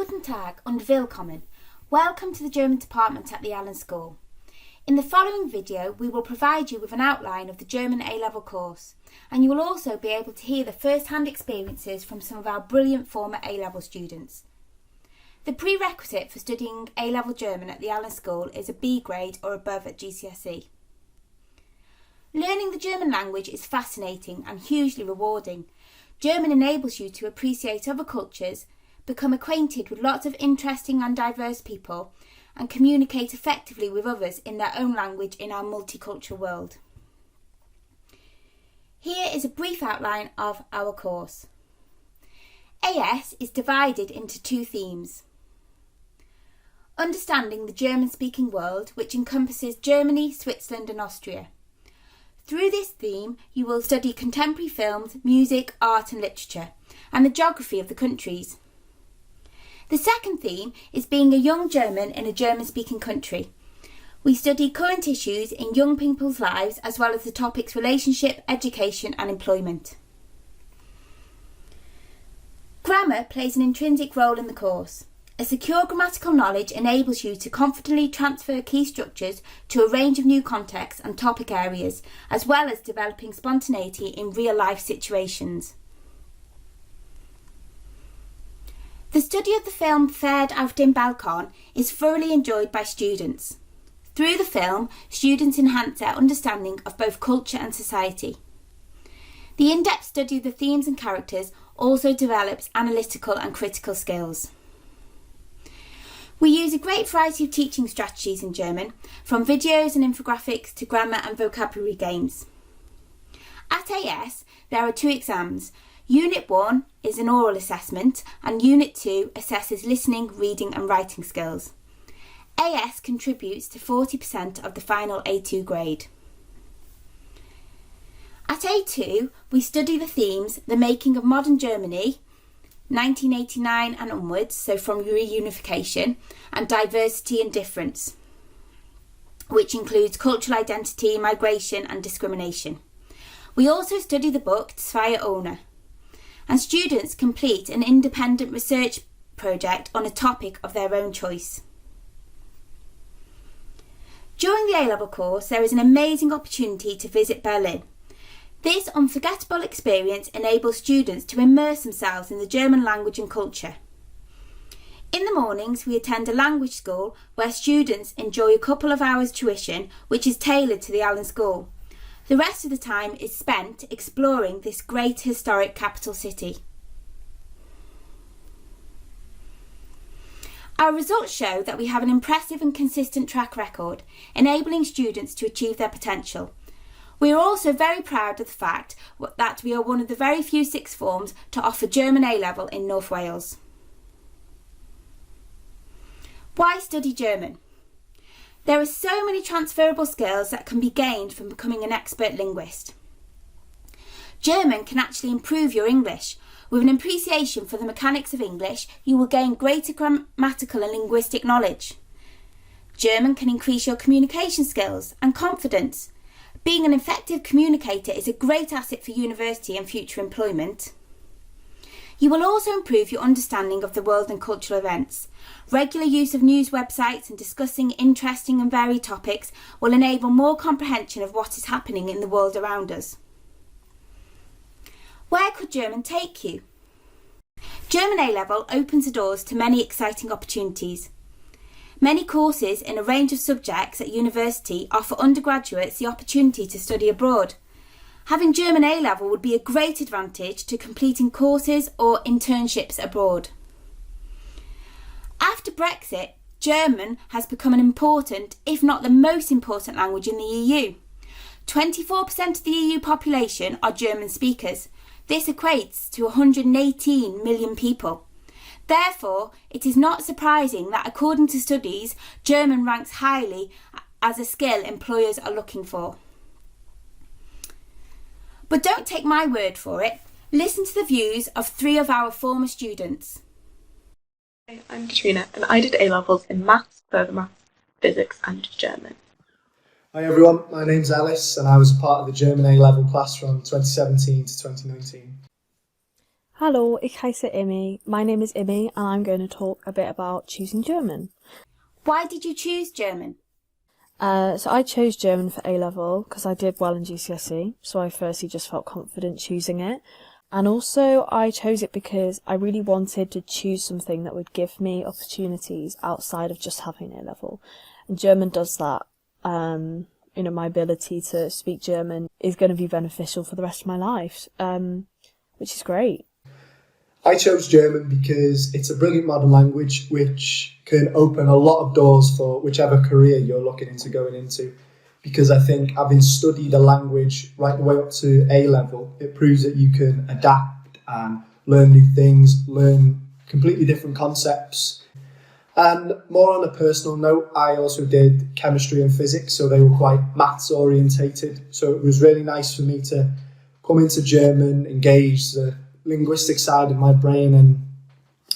Guten Tag und willkommen. Welcome to the German department at the Allen School. In the following video, we will provide you with an outline of the German A-level course, and you will also be able to hear the first-hand experiences from some of our brilliant former A-level students. The prerequisite for studying A-level German at the Allen School is a B grade or above at GCSE. Learning the German language is fascinating and hugely rewarding. German enables you to appreciate other cultures, become acquainted with lots of interesting and diverse people, and communicate effectively with others in their own language in our multicultural world. Here is a brief outline of our course. AS is divided into two themes. Understanding the German-speaking world, which encompasses Germany, Switzerland and Austria. Through this theme, you will study contemporary films, music, art and literature, and the geography of the countries. The second theme is being a young German in a German-speaking country. We study current issues in young people's lives as well as the topics relationship, education and employment. Grammar plays an intrinsic role in the course. A secure grammatical knowledge enables you to confidently transfer key structures to a range of new contexts and topic areas, as well as developing spontaneity in real-life situations. The study of the film Pferd auf dem Balkon is thoroughly enjoyed by students. Through the film, students enhance their understanding of both culture and society. The in-depth study of the themes and characters also develops analytical and critical skills. We use a great variety of teaching strategies in German, from videos and infographics to grammar and vocabulary games. At AS, there are two exams. Unit 1 is an oral assessment and Unit 2 assesses listening, reading and writing skills. AS contributes to 40% of the final A2 grade. At A2, we study the themes The Making of Modern Germany, 1989 and onwards, so from reunification, and Diversity and Difference, which includes cultural identity, migration and discrimination. We also study the book Zwei ohne, and students complete an independent research project on a topic of their own choice. During the A-level course, there is an amazing opportunity to visit Berlin. This unforgettable experience enables students to immerse themselves in the German language and culture. In the mornings, we attend a language school where students enjoy a couple of hours tuition, which is tailored to the Allen School. The rest of the time is spent exploring this great historic capital city. Our results show that we have an impressive and consistent track record, enabling students to achieve their potential. We are also very proud of the fact that we are one of the very few sixth forms to offer German A-level in North Wales. Why study German? There are so many transferable skills that can be gained from becoming an expert linguist. German can actually improve your English. With an appreciation for the mechanics of English, you will gain greater grammatical and linguistic knowledge. German can increase your communication skills and confidence. Being an effective communicator is a great asset for university and future employment. You will also improve your understanding of the world and cultural events. Regular use of news websites and discussing interesting and varied topics will enable more comprehension of what is happening in the world around us. Where could German take you? German A-level opens the doors to many exciting opportunities. Many courses in a range of subjects at university offer undergraduates the opportunity to study abroad. Having German A-level would be a great advantage to completing courses or internships abroad. After Brexit, German has become an important, if not the most important language in the EU. 24% of the EU population are German speakers. This equates to 118 million people. Therefore, it is not surprising that according to studies, German ranks highly as a skill employers are looking for. But don't take my word for it. Listen to the views of three of our former students. Hi, I'm Katrina and I did A-levels in maths, further maths, physics and German. Hi everyone, my name's Alice and I was a part of the German A-level class from 2017 to 2019. Hallo, ich heiße Emmy. My name is Emmy and I'm going to talk a bit about choosing German. Why did you choose German? So I chose German for A-level because I did well in GCSE, so I firstly just felt confident choosing it. And also I chose it because I really wanted to choose something that would give me opportunities outside of just having A-level. And German does that. My ability to speak German is going to be beneficial for the rest of my life, which is great. I chose German because it's a brilliant modern language which can open a lot of doors for whichever career you're looking into going into. Because I think having studied a language right the way up to A level, it proves that you can adapt and learn new things, learn completely different concepts. And more on a personal note, I also did chemistry and physics, so they were quite maths orientated. So it was really nice for me to come into German, engage the linguistic side of my brain, and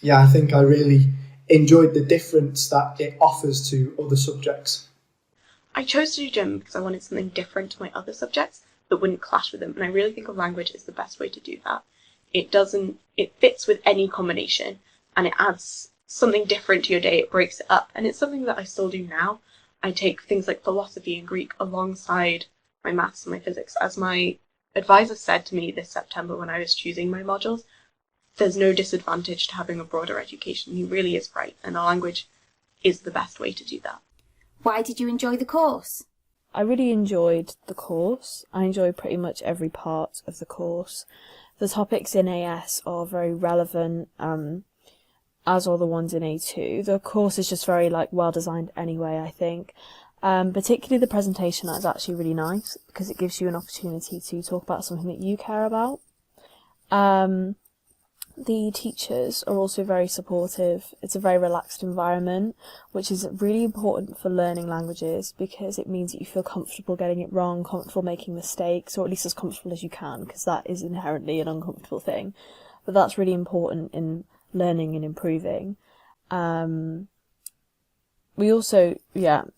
yeah, I think I really enjoyed the difference that it offers to other subjects. I chose to do German because I wanted something different to my other subjects that wouldn't clash with them, and I really think a language is the best way to do that. It fits with any combination, and it adds something different to your day, it breaks it up, and it's something that I still do now. I take things like philosophy and Greek alongside my maths and my physics. As my advisor said to me this September when I was choosing my modules, there's no disadvantage to having a broader education. He really is right, and a language is the best way to do that. Why did you enjoy the course? I really enjoyed the course. I enjoyed pretty much every part of the course. The topics in AS are very relevant, as are the ones in A2. The course is just very well designed anyway, I think. Particularly the presentation is actually really nice because it gives you an opportunity to talk about something that you care about. The teachers are also very supportive. It's a very relaxed environment, which is really important for learning languages because it means that you feel comfortable getting it wrong, comfortable making mistakes, or at least as comfortable as you can, because that is inherently an uncomfortable thing. But that's really important in learning and improving.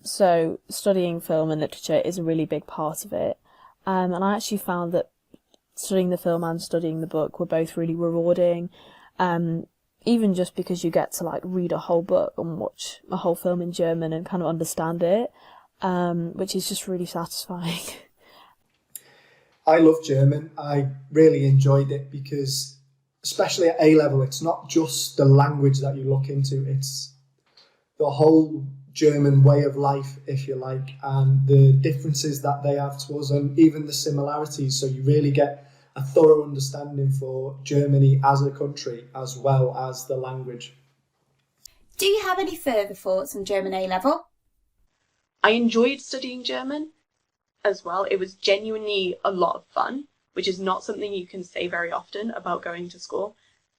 So studying film and literature is a really big part of it. And I actually found that studying the film and studying the book were both really rewarding. Even just because you get to read a whole book and watch a whole film in German and kind of understand it, which is just really satisfying. I love German. I really enjoyed it because, especially at A level, it's not just the language that you look into, it's the whole German way of life, if you like, and the differences that they have to us and even the similarities. So you really get a thorough understanding for Germany as a country as well as the language. Do you have any further thoughts on German A level? I enjoyed studying German as well. It was genuinely a lot of fun, which is not something you can say very often about going to school.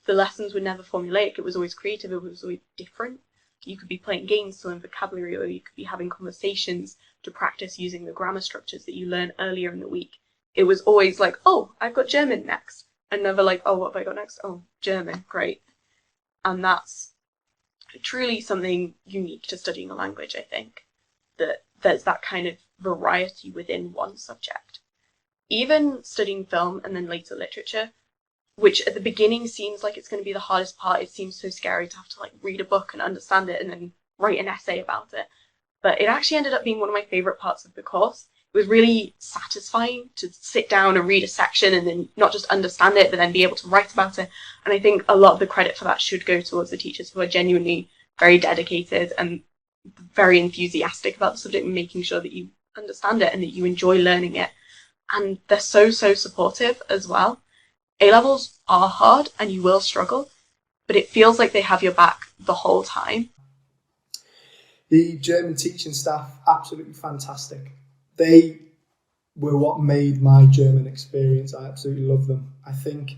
The lessons were never formulaic, it was always creative, it was always different. You could be playing games to learn vocabulary, or you could be having conversations to practice using the grammar structures that you learn earlier in the week. It was always oh, I've got German next. And never oh, what have I got next? Oh, German, great. And that's truly something unique to studying a language, I think, that there's that kind of variety within one subject. Even studying film and then later literature, which at the beginning seems like it's going to be the hardest part. It seems so scary to have to read a book and understand it and then write an essay about it. But it actually ended up being one of my favourite parts of the course. It was really satisfying to sit down and read a section and then not just understand it, but then be able to write about it. And I think a lot of the credit for that should go towards the teachers who are genuinely very dedicated and very enthusiastic about the subject and making sure that you understand it and that you enjoy learning it. And they're so supportive as well. A-levels are hard and you will struggle, but it feels like they have your back the whole time. The German teaching staff, absolutely fantastic. They were what made my German experience. I absolutely love them. I think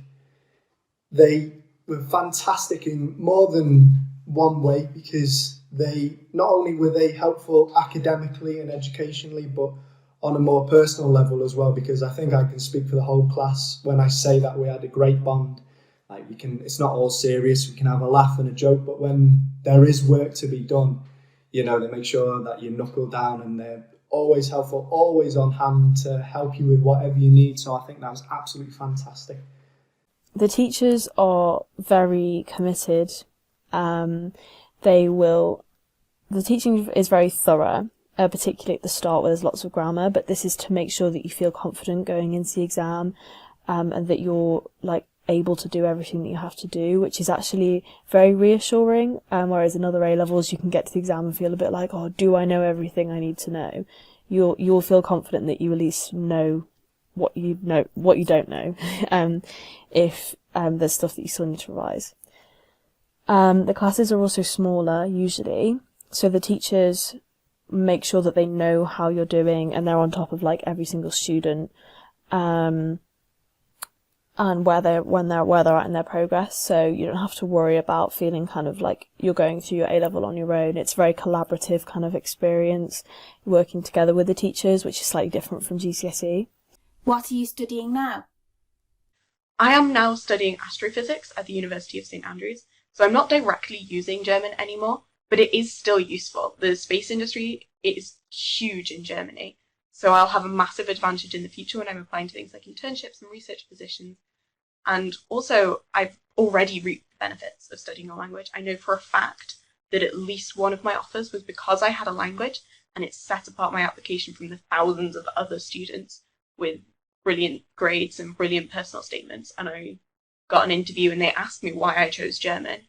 they were fantastic in more than one way because they not only were they helpful academically and educationally, but on a more personal level as well, because I think I can speak for the whole class when I say that we had a great bond. It's not all serious, we can have a laugh and a joke, but when there is work to be done, they make sure that you knuckle down and they're always helpful, always on hand to help you with whatever you need. So I think that was absolutely fantastic. The teachers are very committed. The teaching is very thorough, particularly at the start where there's lots of grammar, but this is to make sure that you feel confident going into the exam, and that you're able to do everything that you have to do, which is actually very reassuring. Whereas in other A levels, you can get to the exam and feel a bit like, oh, do I know everything I need to know? You'll feel confident that you at least know what you don't know, if there's stuff that you still need to revise. The classes are also smaller usually, so the teachers make sure that they know how you're doing and they're on top of every single student, and where they're at in their progress. So you don't have to worry about feeling kind of like you're going through your A level on your own. It's a very collaborative kind of experience, working together with the teachers, which is slightly different from GCSE. What are you studying now? I am now studying astrophysics at the University of St Andrews, so I'm not directly using German anymore, but it is still useful. The space industry is huge in Germany, so I'll have a massive advantage in the future when I'm applying to things like internships and research positions. And also, I've already reaped the benefits of studying a language. I know for a fact that at least one of my offers was because I had a language, and it set apart my application from the thousands of other students with brilliant grades and brilliant personal statements. And I got an interview and they asked me why I chose German,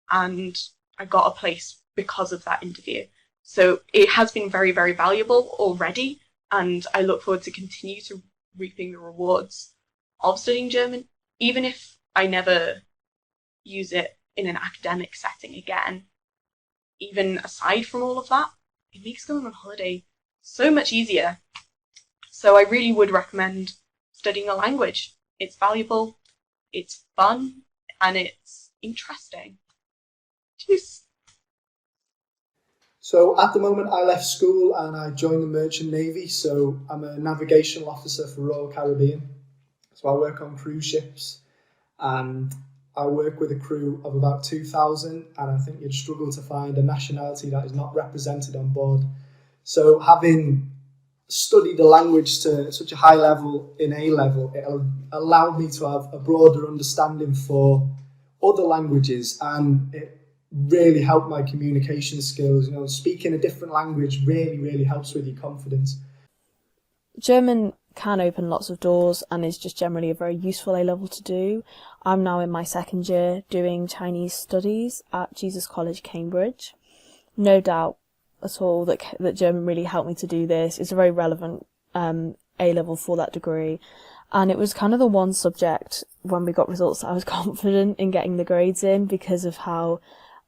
and I got a place because of that interview. So it has been very, very valuable already, and I look forward to continue to reaping the rewards of studying German, even if I never use it in an academic setting again. Even aside from all of that, it makes going on holiday so much easier. So I really would recommend studying a language. It's valuable, it's fun, and it's interesting. Cheers. So at the moment I left school and I joined the Merchant Navy, so I'm a navigational officer for Royal Caribbean. So I work on cruise ships and I work with a crew of about 2,000, and I think you'd struggle to find a nationality that is not represented on board. So having studied the language to such a high level in A level, it allowed me to have a broader understanding for other languages, and it really helped my communication skills. Speaking a different language really helps with your confidence. German can open lots of doors and is just generally a very useful A level to do. I'm now in my second year doing Chinese studies at Jesus College, Cambridge. No doubt at all that German really helped me to do this. It's a very relevant A level for that degree, and it was kind of the one subject when we got results that I was confident in getting the grades in, because of how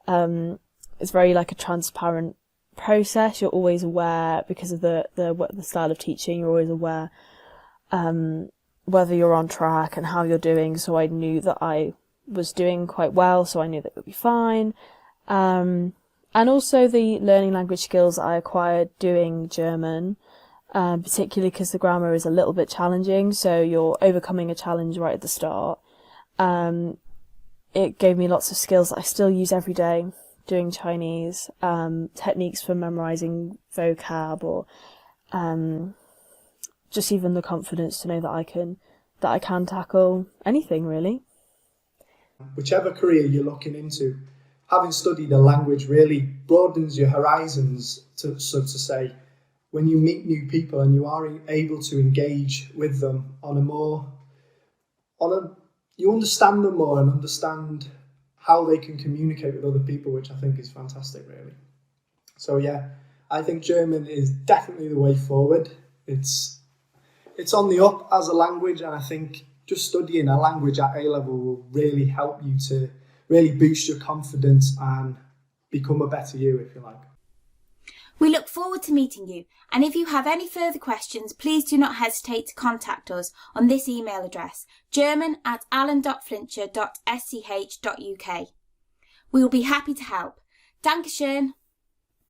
it's very a transparent process. You're always aware, because of the style of teaching, you're always aware whether you're on track and how you're doing. So I knew that I was doing quite well, so I knew that it would be fine. And also the learning language skills I acquired doing German, particularly because the grammar is a little bit challenging, so you're overcoming a challenge right at the start. It gave me lots of skills that I still use every day doing Chinese, techniques for memorizing vocab, or just even the confidence to know that I can tackle anything really. Whichever career you're looking into, having studied a language really broadens your horizons, so to say. When you meet new people and you are able to engage with them you understand them more and understand how they can communicate with other people, which I think is fantastic, really. So yeah, I think German is definitely the way forward. It's on the up as a language, and I think just studying a language at A level will really help you to really boost your confidence and become a better you, if you like. We look forward to meeting you, and if you have any further questions, please do not hesitate to contact us on this email address, german@allen.flintshire.sch.uk. We will be happy to help. Dankeschön.